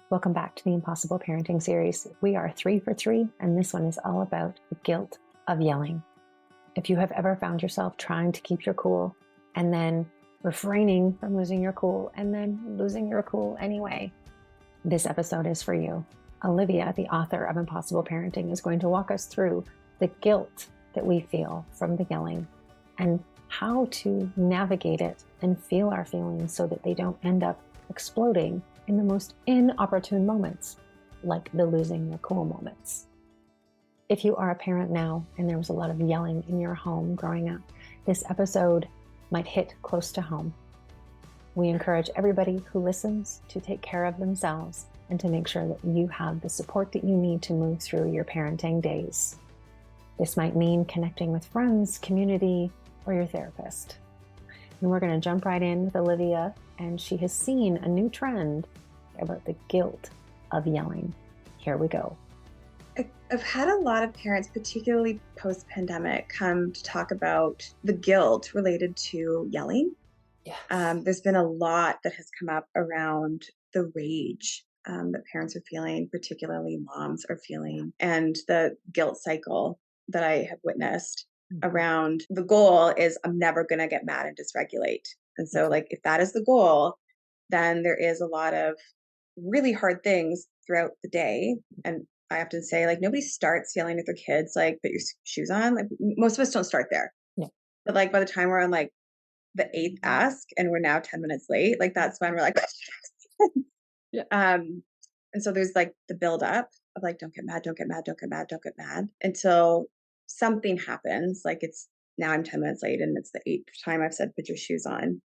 Welcome back to the Impossible Parenting series. We are 3 for 3, and this one is all about the guilt of yelling. If you have ever found yourself trying to keep your cool and then refraining from losing your cool and then losing your cool anyway, this episode is for you. Olivia, the author of Impossible Parenting, is going to walk us through the guilt that we feel from the yelling and how to navigate it and feel our feelings so that they don't end up exploding in the most inopportune moments, like the losing your cool moments. If you are a parent now and there was a lot of yelling in your home growing up, this episode might hit close to home. We encourage everybody who listens to take care of themselves and to make sure that you have the support that you need to move through your parenting days. This might mean connecting with friends, community, or your therapist. And we're going to jump right in with Olivia, and she has seen a new trend about the guilt of yelling. Here we go. I've had a lot of parents, particularly post-pandemic, come to talk about the guilt related to yelling. Yes. There's been a lot that has come up around the rage that parents are feeling, particularly moms are feeling, and the guilt cycle that I have witnessed around the goal is I'm never going to get mad and dysregulate. And so like, if that is the goal, then there is a lot of really hard things throughout the day. And I often say, like, nobody starts yelling at their kids, like, put your shoes on. Like, most of us don't start there. No. But like, by the time we're on like the 8th ask and we're now 10 minutes late, like that's when we're like, Yeah. And so there's like the build up of like, don't get mad, don't get mad, don't get mad, don't get mad until something happens. Like it's now I'm 10 minutes late and it's the 8th time I've said, put your shoes on.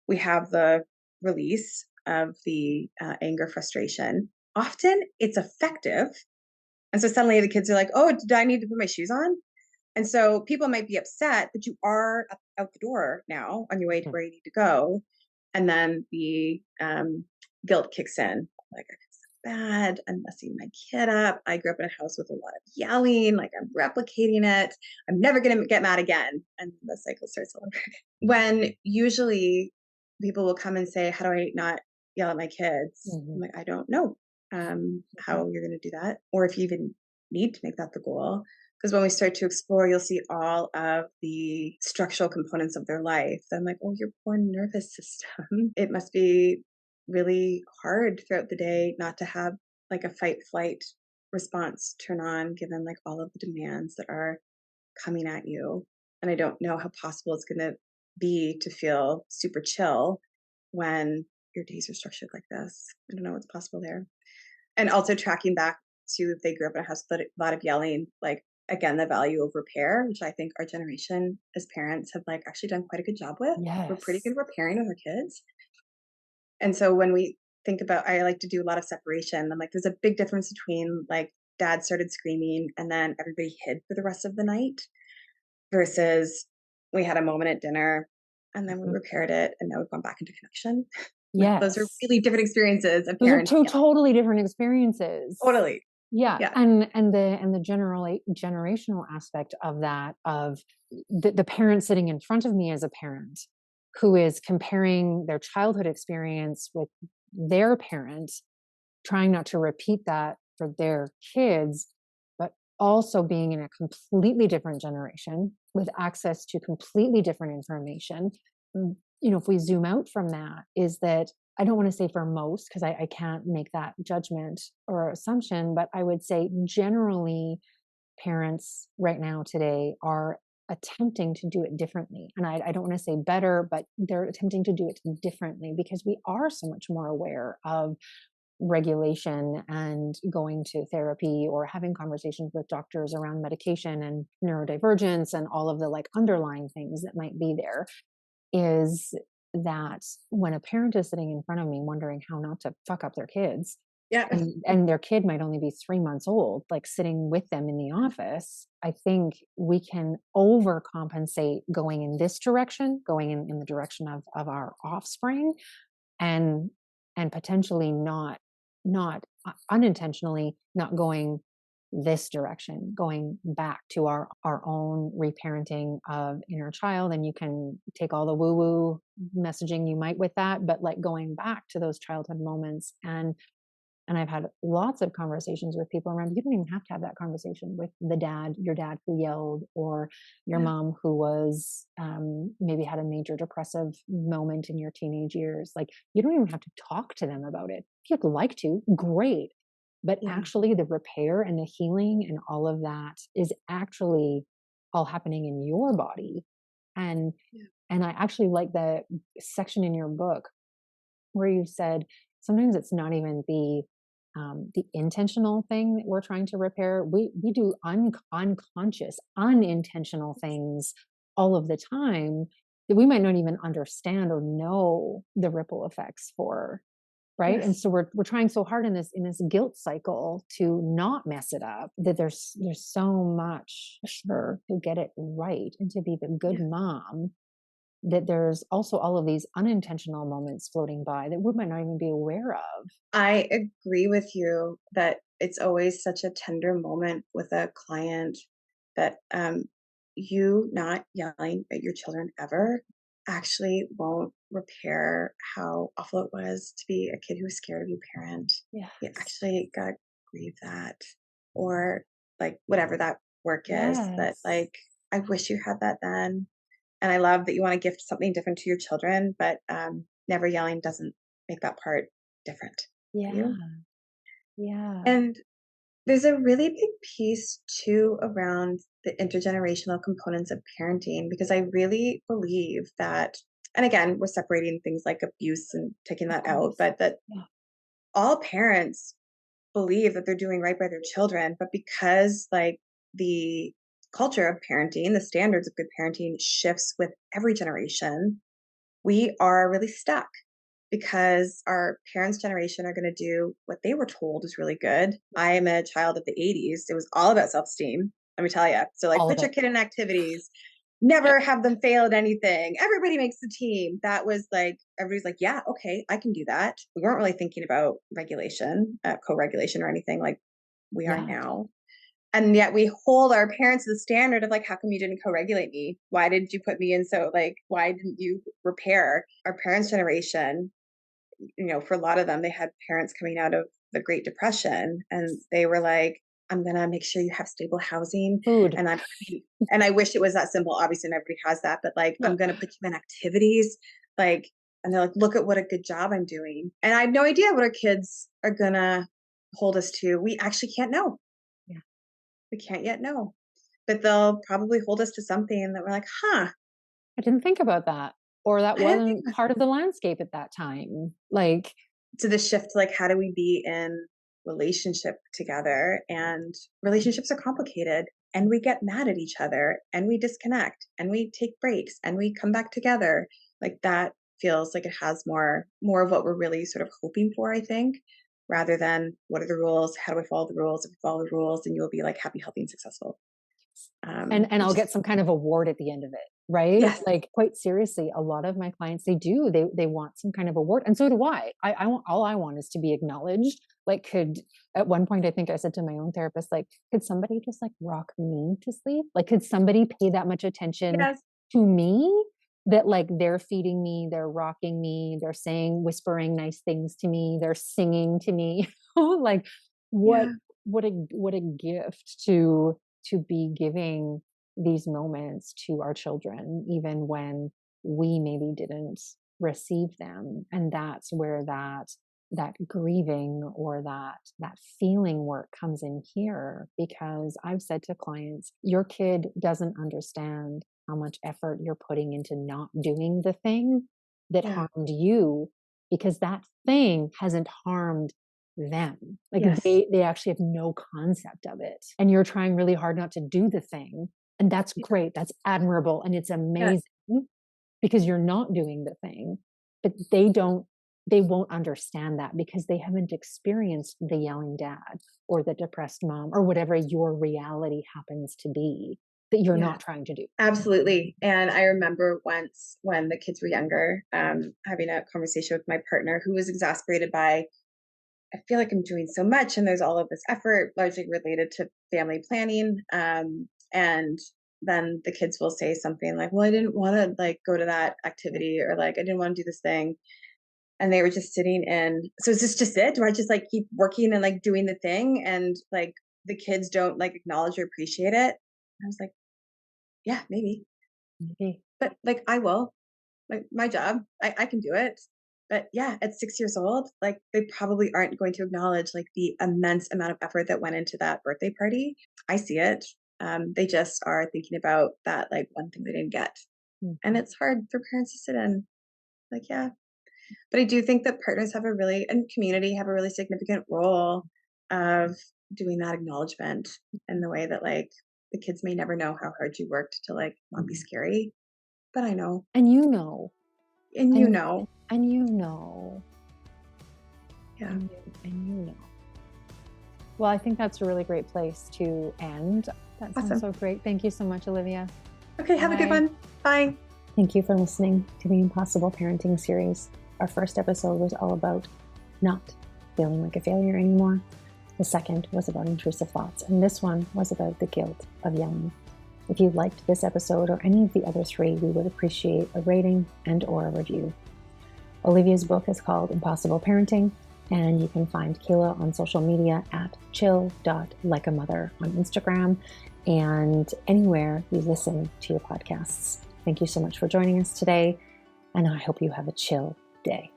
We have the release of the anger, frustration. Often it's effective. And so suddenly the kids are like, oh, did I need to put my shoes on? And so people might be upset, but you are out the door now on your way to where you need to go. And then the guilt kicks in. Like, I feel so bad. I'm messing my kid up. I grew up in a house with a lot of yelling. Like, I'm replicating it. I'm never going to get mad again. And the cycle starts all over again. When usually people will come and say, how do I not yell at my kids? I'm like, I don't know how you're going to do that, or if you even need to make that the goal. Because when we start to explore, you'll see all of the structural components of their life. I'm like, oh, your poor nervous system. It must be really hard throughout the day not to have like a fight flight response turn on, given like all of the demands that are coming at you. And I don't know how possible it's going to be to feel super chill when your days are structured like this. I don't know what's possible there. And also tracking back to if they grew up in a house with a lot of yelling, like, again, the value of repair, which I think our generation as parents have like actually done quite a good job with. Yes. We're pretty good at repairing with our kids. And so when we think about, I like to do a lot of separation. I'm like, there's a big difference between like dad started screaming and then everybody hid for the rest of the night versus we had a moment at dinner and then we repaired it and now we've gone back into connection. Yes. Those are really different experiences of Those are parenting. two totally different experiences. Totally. Yeah. Yeah. And the generational aspect of that, of the parent sitting in front of me as a parent who is comparing their childhood experience with their parent, trying not to repeat that for their kids, but also being in a completely different generation with access to completely different information. You know, if we zoom out from that, is that I don't want to say for most, because I can't make that judgment or assumption, but I would say generally parents right now today are attempting to do it differently. And I don't want to say better, but they're attempting to do it differently because we are so much more aware of regulation and going to therapy or having conversations with doctors around medication and neurodivergence and all of the like underlying things that might be there. Is that when a parent is sitting in front of me wondering how not to fuck up their kids, Yeah. and their kid might only be 3 months old, like sitting with them in the office, I think we can overcompensate going in this direction, going in the direction of our offspring, and potentially not unintentionally not going this direction, going back to our own reparenting of inner child. And you can take all the woo-woo messaging you might with that, but like going back to those childhood moments and And I've had lots of conversations with people around. You don't even have to have that conversation with your dad who yelled, or your Yeah. mom who was maybe had a major depressive moment in your teenage years. Like, you don't even have to talk to them about it. If you'd like to, great. But Yeah. actually, the repair and the healing and all of that is actually all happening in your body. And Yeah. and I actually like the section in your book where you said sometimes it's not even the intentional thing that we're trying to repair. We do unconscious, unintentional things all of the time that we might not even understand or know the ripple effects for. Right. And Yes. so we're trying so hard in this guilt cycle to not mess it up, that there's so much pressure to get it right and to be the good Yeah. mom, that there's also all of these unintentional moments floating by that we might not even be aware of. I agree with you that it's always such a tender moment with a client that you not yelling at your children ever actually won't repair how awful it was to be a kid who was scared of your parent. You Yes. actually got to grieve that, or like whatever that work is that, Yes. like, I wish you had that then. And I love that you want to gift something different to your children, but never yelling doesn't make that part different for you. Yeah. Yeah. And there's a really big piece too around the intergenerational components of parenting, because I really believe that, and again, we're separating things like abuse and taking Of that out, course. but that Yeah. all parents believe that they're doing right by their children, but because like the culture of parenting, the standards of good parenting shifts with every generation, we are really stuck because our parents' generation are going to do what they were told is really good. I am a child of the 80s. It was all about self esteem, let me tell you. So, like, All of put your it. kid in activities, never have them fail at anything. Everybody makes the team. That was like, everybody's like, yeah, okay, I can do that. We weren't really thinking about regulation, co regulation, or anything like we are Yeah. now. And yet we hold our parents to the standard of like, how come you didn't co-regulate me? Why did you put me in? So like, why didn't you repair? Our parents' generation, for a lot of them, they had parents coming out of the Great Depression, and they were like, I'm going to make sure you have stable housing. Food. And and I wish it was that simple. Obviously, everybody has that, but like, I'm No. going to put you in activities. Like, and they're like, look at what a good job I'm doing. And I have no idea what our kids are going to hold us to. We actually can't know. Yeah. We can't yet know, but they'll probably hold us to something that we're like, huh, I didn't think about that. Or that I didn't think wasn't part of the landscape at that time. Like, to the shift, like, how do we be in relationship together? And relationships are complicated, and we get mad at each other, and we disconnect, and we take breaks, and we come back together. Like, that feels like it has more of what we're really sort of hoping for, I think, rather than what are the rules? How do I follow the rules? If you follow the rules, then you'll be like happy, healthy, and successful. and Which I'll is get some kind of award at the end of it, right? yes, Like, quite seriously, a lot of my clients, they want some kind of award, and so do I want, all I want is to be acknowledged. Like, could at one point I think I said to my own therapist, like, could somebody just like rock me to sleep? Like, could somebody pay that much attention yes, to me, that like they're feeding me, they're rocking me, they're saying, whispering nice things to me, they're singing to me. Like, what yeah, what a gift to be giving these moments to our children, even when we maybe didn't receive them. And that's where that grieving or that feeling work comes in here, because I've said to clients, your kid doesn't understand how much effort you're putting into not doing the thing that yeah, harmed you, because that thing hasn't harmed them. Like, yes, they actually have no concept of it. And you're trying really hard not to do the thing. And that's yeah, great. That's admirable. And it's yeah, amazing because you're not doing the thing. But they won't understand that because they haven't experienced the yelling dad or the depressed mom or whatever your reality happens to be that you're yeah. not trying to do. Absolutely. And I remember once when the kids were younger, having a conversation with my partner who was exasperated by, I feel like I'm doing so much and there's all of this effort largely related to family planning. And then the kids will say something like, well, I didn't want to like go to that activity, or like, I didn't want to do this thing. And they were just sitting in, so is this just it? Do I just like keep working and like doing the thing and like the kids don't like acknowledge or appreciate it? I was like, yeah, maybe. Maybe. But like I will. Like my job, I can do it. But yeah, at 6 years old, like they probably aren't going to acknowledge like the immense amount of effort that went into that birthday party. I see it. They just are thinking about that like one thing they didn't get. And Mhm. it's hard for parents to sit in. Like, yeah. But I do think that partners have a really, and community have a really significant role of doing that acknowledgement in the way that like the kids may never know how hard you worked to like not be scary. But I know. And you know, And you and know. and you know, Yeah. and you know. Well, I think that's a really great place to end. That sounds Awesome. so great. Thank you so much, Olivia. Okay, have a good Bye. one. Bye. Thank you for listening to the Impossible Parenting series. Our first episode was all about not feeling like a failure anymore. The second was about intrusive thoughts, and this one was about the guilt of yelling. If you liked this episode or any of the other three, we would appreciate a rating and or a review. Olivia's book is called Impossible Parenting, and you can find Kayla on social media at chill.likeamother on Instagram and anywhere you listen to your podcasts. Thank you so much for joining us today, and I hope you have a chill day.